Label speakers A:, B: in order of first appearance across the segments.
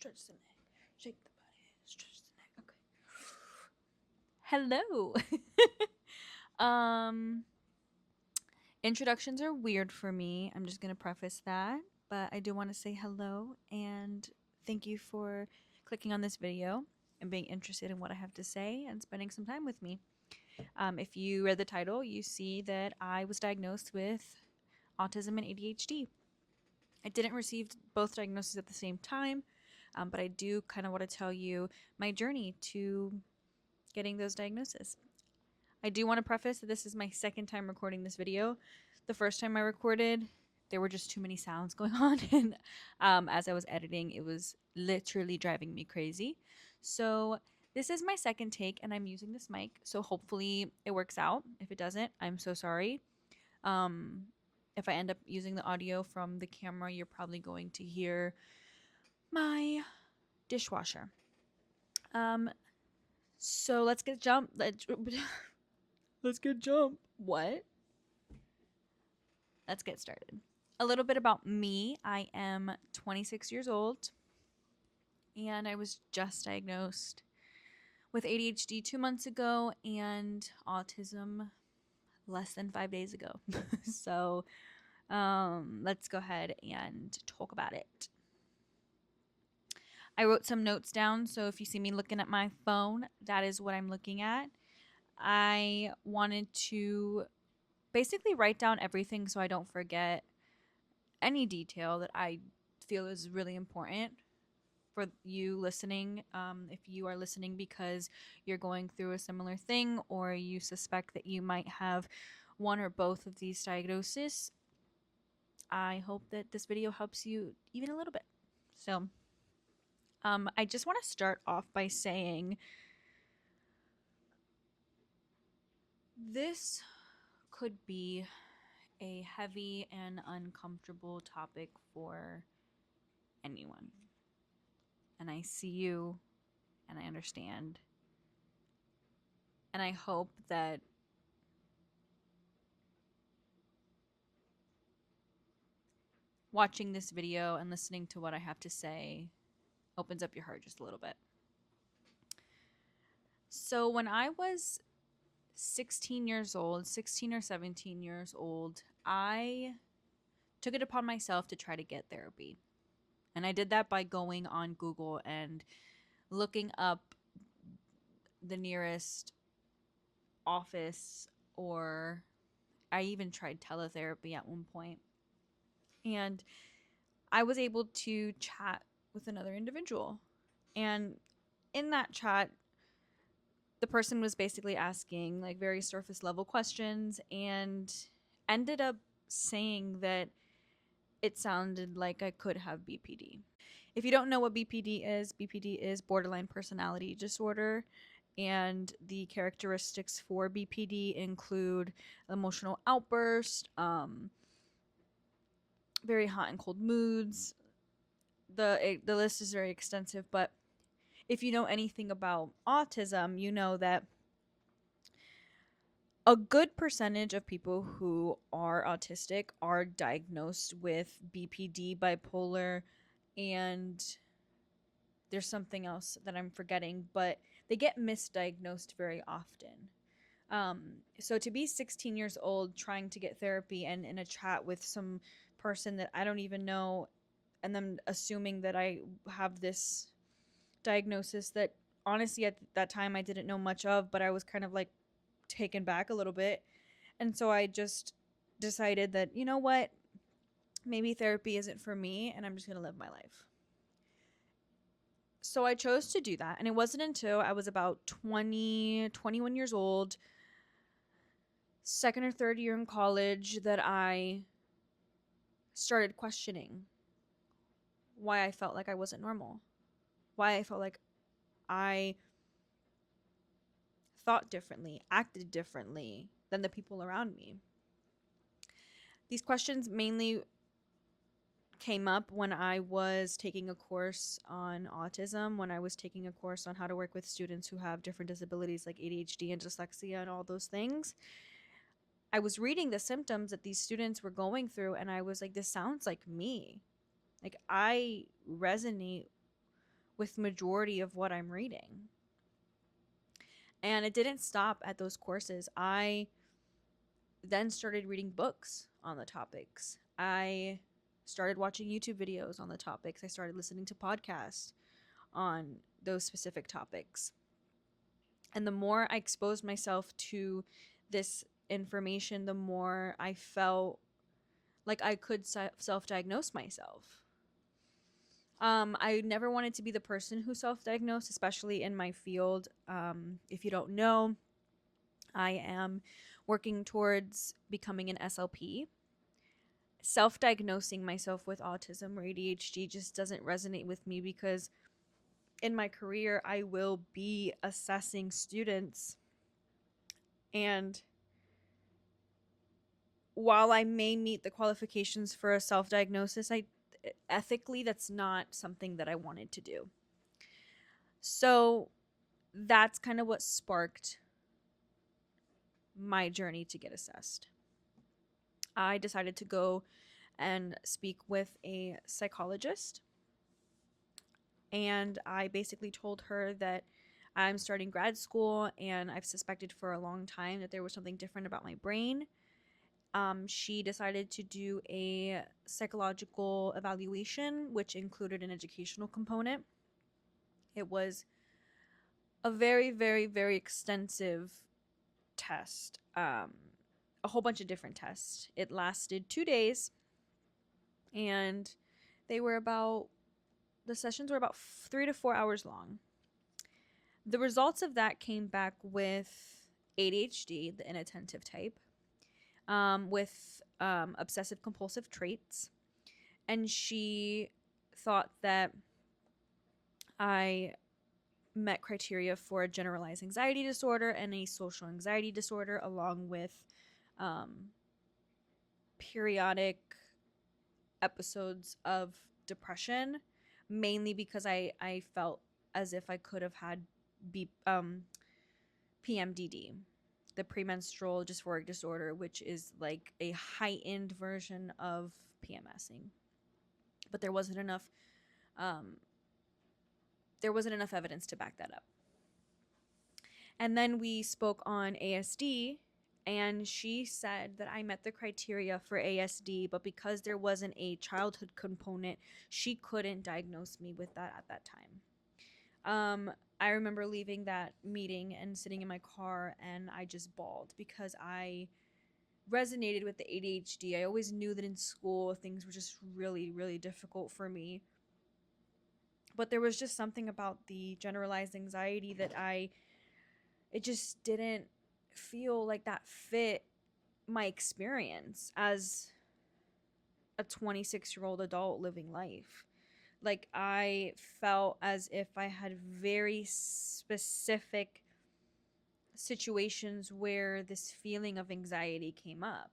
A: Stretch the neck. Shake the body. Stretch the neck. Okay. Hello. Introductions are weird for me. I'm just going to preface that, but I do want to say hello and thank you for clicking on this video and being interested in what I have to say and spending some time with me. If you read the title, you see that I was diagnosed with autism and ADHD. I didn't receive both diagnoses at the same time, but I do kind of want to tell you my journey to getting those diagnoses. I do want to preface that this is my second time recording this video. The first time I recorded, there were just too many sounds going on, and as I was editing, it was literally driving me crazy. So this is my second take, and I'm using this mic, so hopefully it works out. If it doesn't, I'm so sorry. If I end up using the audio from the camera, you're probably going to hear my dishwasher. So let's get jump. Let's get jump. What? Let's get started. A little bit about me. I am 26 years old, and I was just diagnosed with ADHD 2 months ago and autism less than 5 days ago. So let's go ahead and talk about it. I wrote some notes down, so if you see me looking at my phone, that is what I'm looking at. I wanted to basically write down everything so I don't forget any detail that I feel is really important for you listening. If you are listening because you're going through a similar thing or you suspect that you might have one or both of these diagnoses, I hope that this video helps you even a little bit. So I just want to start off by saying this could be a heavy and uncomfortable topic for anyone. And I see you and I understand. And I hope that watching this video and listening to what I have to say opens up your heart just a little bit. So when I was 16 years old, 16 or 17 years old, I took it upon myself to try to get therapy. And I did that by going on Google and looking up the nearest office, or I even tried teletherapy at one point. And I was able to chat with another individual. And in that chat, the person was basically asking like very surface level questions and ended up saying that it sounded like I could have BPD. If you don't know what BPD is borderline personality disorder. And the characteristics for BPD include emotional outburst, very hot and cold moods. The list is very extensive, but if you know anything about autism, you know that a good percentage of people who are autistic are diagnosed with BPD, bipolar, and there's something else that I'm forgetting, but they get misdiagnosed very often. So to be 16 years old trying to get therapy and in a chat with some person that I don't even know, and then assuming that I have this diagnosis that honestly at that time I didn't know much of, but I was kind of like taken back a little bit. And so I just decided that, you know what, maybe therapy isn't for me and I'm just going to live my life. So I chose to do that. And it wasn't until I was about 20, 21 years old, second or third year in college, that I started questioning why I felt like I wasn't normal, why I felt like I thought differently, acted differently than the people around me. These questions mainly came up when I was taking a course on autism, when I was taking a course on how to work with students who have different disabilities like ADHD and dyslexia and all those things. I was reading the symptoms that these students were going through, and I was like, this sounds like me. Like, I resonate with majority of what I'm reading. And it didn't stop at those courses. I then started reading books on the topics. I started watching YouTube videos on the topics. I started listening to podcasts on those specific topics. And the more I exposed myself to this information, the more I felt like I could self-diagnose myself. I never wanted to be the person who self-diagnosed, especially in my field. If you don't know, I am working towards becoming an SLP. Self-diagnosing myself with autism or ADHD just doesn't resonate with me, because in my career, I will be assessing students, and while I may meet the qualifications for a self-diagnosis, ethically, that's not something that I wanted to do. So that's kind of what sparked my journey to get assessed. I decided to go and speak with a psychologist, and I basically told her that I'm starting grad school and I've suspected for a long time that there was something different about my brain. She decided to do a psychological evaluation, which included an educational component. It was a very, very, very extensive test, a whole bunch of different tests. It lasted 2 days, and the sessions were about 3 to 4 hours long. The results of that came back with ADHD, the inattentive type, with obsessive compulsive traits, and she thought that I met criteria for a generalized anxiety disorder and a social anxiety disorder, along with periodic episodes of depression, mainly because I felt as if I could have had PMDD, the premenstrual dysphoric disorder, which is like a heightened version of PMSing. But there wasn't enough evidence to back that up. And then we spoke on ASD, and she said that I met the criteria for ASD, but because there wasn't a childhood component, she couldn't diagnose me with that at that time. I remember leaving that meeting and sitting in my car, and I just bawled because I resonated with the ADHD. I always knew that in school things were just really, really difficult for me. But there was just something about the generalized anxiety that it just didn't feel like that fit my experience as a 26-year-old adult living life. Like, I felt as if I had very specific situations where this feeling of anxiety came up,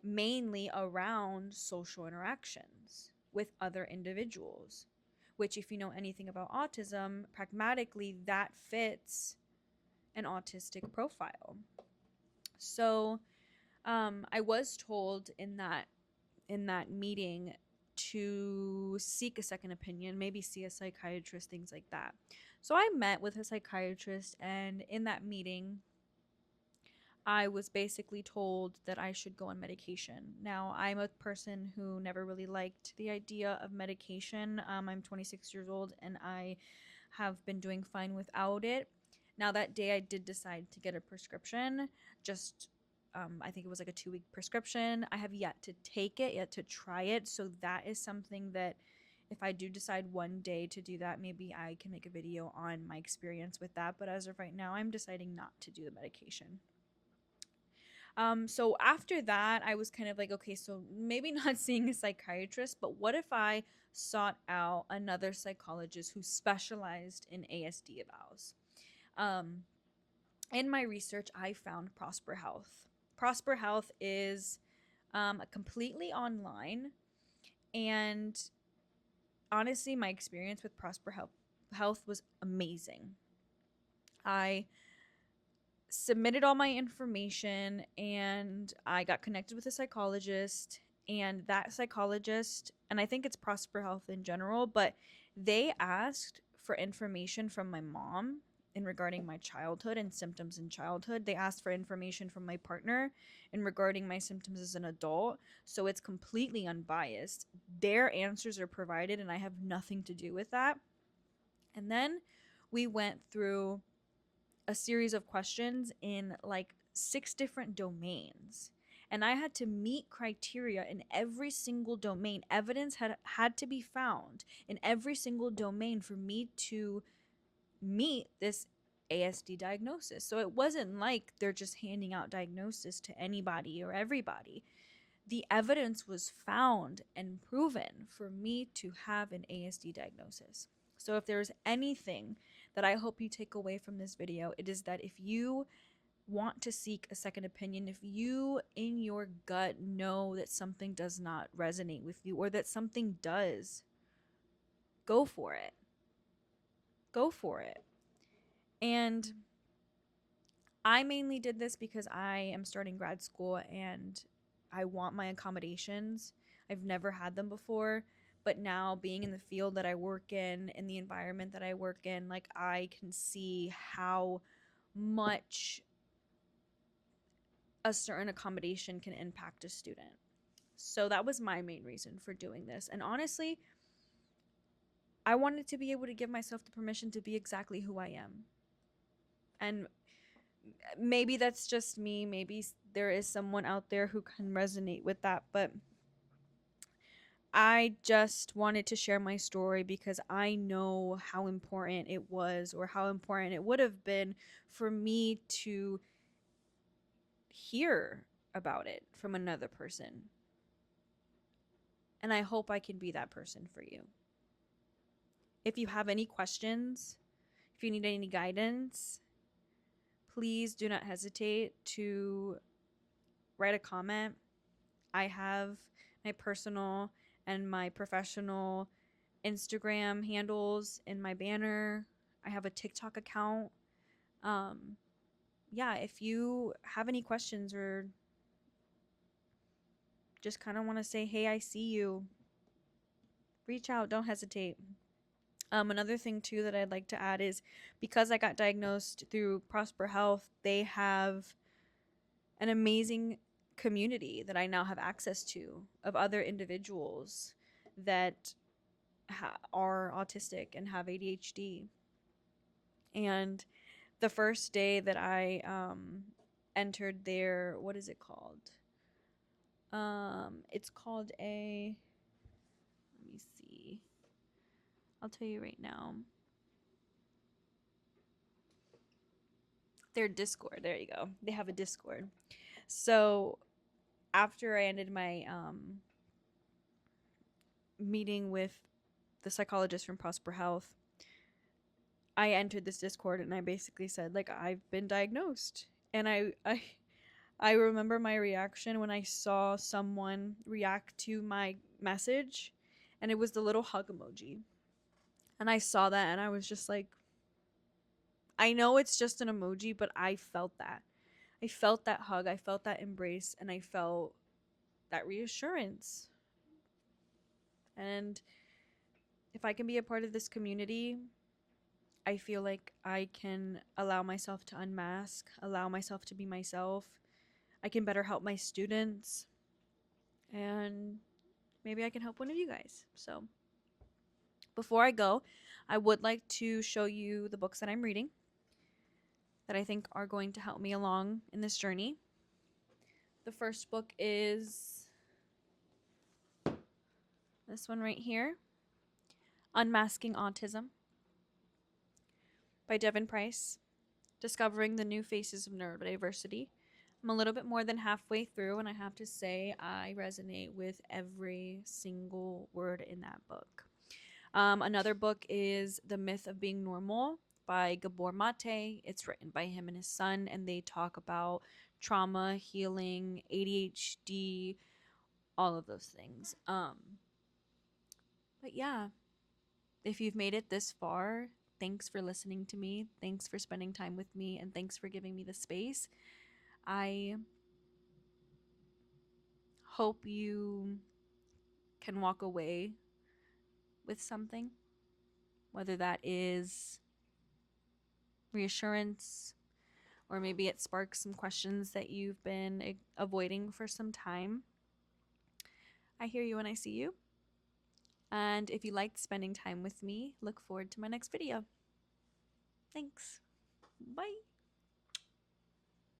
A: mainly around social interactions with other individuals, which, if you know anything about autism, pragmatically, that fits an autistic profile. So I was told in that meeting to seek a second opinion, maybe see a psychiatrist, things like that. So I met with a psychiatrist, and in that meeting, I was basically told that I should go on medication. Now, I'm a person who never really liked the idea of medication. I'm 26 years old, and I have been doing fine without it. Now, that day I did decide to get a prescription, just I think it was like a 2-week prescription. I have yet to take it, yet to try it. So that is something that if I do decide one day to do that, maybe I can make a video on my experience with that. But as of right now, I'm deciding not to do the medication. So after that, I was kind of like, okay, so maybe not seeing a psychiatrist, but what if I sought out another psychologist who specialized in ASD evals? In my research, I found Prosper Health. Prosper Health is completely online, and honestly, my experience with Prosper Health was amazing. I submitted all my information, and I got connected with a psychologist, and that psychologist, and I think it's Prosper Health in general, but They asked for information from my mom in regarding my childhood and symptoms in childhood. They asked for information from my partner in regarding my symptoms as an adult. So it's completely unbiased. Their answers are provided, and I have nothing to do with that. And then we went through a series of questions in like 6 different domains. And I had to meet criteria in every single domain. Evidence had to be found in every single domain for me to meet this ASD diagnosis. So it wasn't like they're just handing out diagnosis to anybody or everybody. The evidence was found and proven for me to have an ASD diagnosis. So if there's anything that I hope you take away from this video, it is that if you want to seek a second opinion, if you in your gut know that something does not resonate with you or that something does, go for it. Go for it. And I mainly did this because I am starting grad school and I want my accommodations. I've never had them before, but now being in the field that I work in the environment that I work in, like I can see how much a certain accommodation can impact a student. So that was my main reason for doing this. And honestly, I wanted to be able to give myself the permission to be exactly who I am. And maybe that's just me. Maybe there is someone out there who can resonate with that. But I just wanted to share my story because I know how important it was or how important it would have been for me to hear about it from another person. And I hope I can be that person for you. If you have any questions, if you need any guidance, please do not hesitate to write a comment. I have my personal and my professional Instagram handles in my banner. I have a TikTok account. Yeah, if you have any questions or just kind of want to say, hey, I see you, reach out. Don't hesitate. Another thing too that I'd like to add is because I got diagnosed through Prosper Health, they have an amazing community that I now have access to of other individuals that are autistic and have ADHD. And the first day that I entered their, what is it called? It's called a, let me see. I'll tell you right now. Their Discord. There you go. They have a Discord. So after I ended my meeting with the psychologist from Prosper Health, I entered this Discord and I basically said, like, I've been diagnosed. And I remember my reaction when I saw someone react to my message, and it was the little hug emoji. And I saw that and I was just like, I know it's just an emoji, but I felt that. I felt that hug, I felt that embrace, and I felt that reassurance. And if I can be a part of this community, I feel like I can allow myself to unmask, allow myself to be myself. I can better help my students, and maybe I can help one of you guys. So before I go, I would like to show you the books that I'm reading that I think are going to help me along in this journey. The first book is this one right here, Unmasking Autism by Devin Price, Discovering the New Faces of Neurodiversity. I'm a little bit more than halfway through, and I have to say I resonate with every single word in that book. Another book is The Myth of Being Normal by Gabor Mate. It's written by him and his son, and they talk about trauma, healing, ADHD, all of those things. But yeah, if you've made it this far, thanks for listening to me. Thanks for spending time with me, and thanks for giving me the space. I hope you can walk away with something. whether that is reassurance, or maybe it sparks some questions that you've been avoiding for some time. I hear you and I see you. And if you liked spending time with me, look forward to my next video. Thanks. Bye.